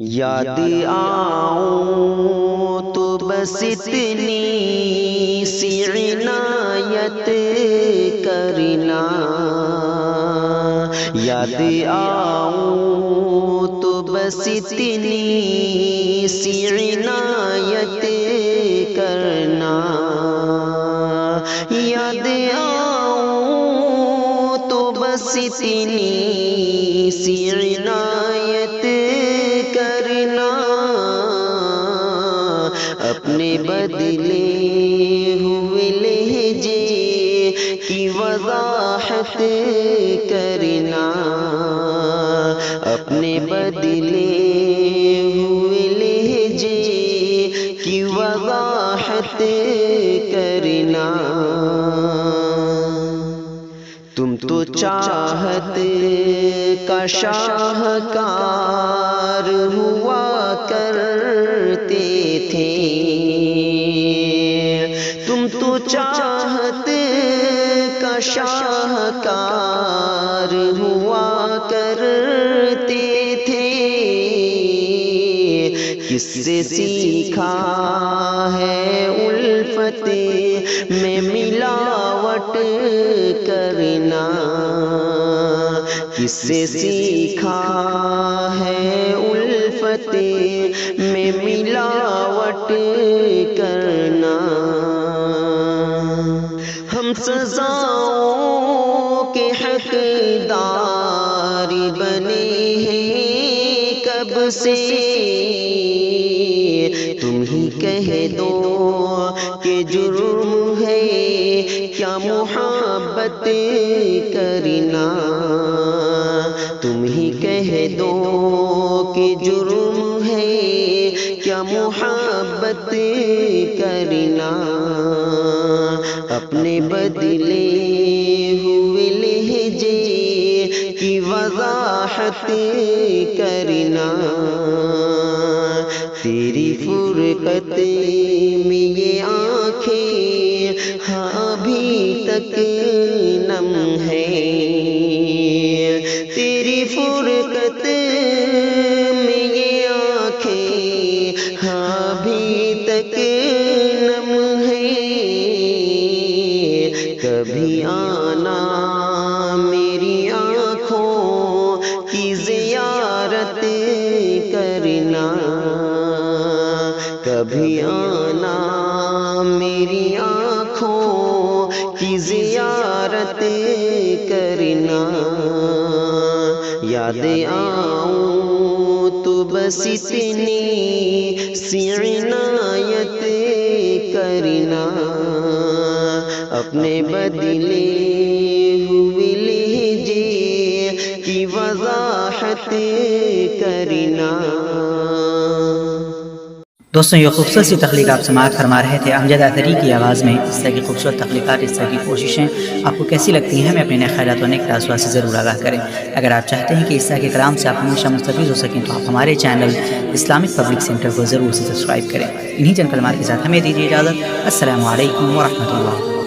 یاد آؤں تو بس اتنی سی عنایت کرنا، یاد آؤں تو بس اتنی سی عنایت کرنا، یاد آؤں تو بس اتنی سی عنایت کرنا، اپنے بدلے ہوئے لہجے کی وضاحت کرنا، اپنے بدلے ہوئے لہجے کی وضاحت کرنا۔ تم تو چاہت کا شاہکار ہوا کرتے تھے، تم تو چاہت کا شاہکار ہوا کرتے تھے، کس سے سیکھا ہے الفت میں ملاوٹ کرنا، کس سے سیکھا ہے الفت میں ملاوٹ کرنا۔ ہم سزاؤں کے حقدار بنے ہیں کب سے، تم ہی کہہ دو کہ جرم ہے کیا محبت کرنا، تم ہی کہہ دو کہ جرم ہے کیا محبت کرنا، اپنے بدلے ہوئے لہجے کی وضاحت کرنا۔ تیری فرقت میں یہ آنکھیں ہاں ابھی تک نم ہے، تیری فرقت میں یہ آنکھیں ہاں ابھی تک نم ہے، کبھی آنا میری آنکھوں کی زیارت کرنا، کبھی آنا میری آنکھوں کی زیارت کرنا، یاد آؤں تو بس اتنی سی عنایت کرنا، اپنے بدلے ہوئے لہجے کی وضاحت کرنا۔ دوستوں، یہ خوبصورت سی تخلیق آپ سماعت فرما رہے تھے امجد اطہری کی آواز میں۔ اس طرح کی خوبصورت تخلیقات، اس طرح کی کوششیں آپ کو کیسی لگتی ہیں، ہمیں اپنے نئے خیالات و نیک تاثرات سے ضرور آگاہ کریں۔ اگر آپ چاہتے ہیں کہ اس طرح کے کلام سے آپ ہمیشہ مستفید ہو سکیں تو آپ ہمارے چینل اسلامک پبلک سینٹر کو ضرور سے سبسکرائب کریں۔ انہی چند کلمات کے ساتھ ہمیں دیجیے اجازت۔ السلام علیکم ورحمۃ اللہ۔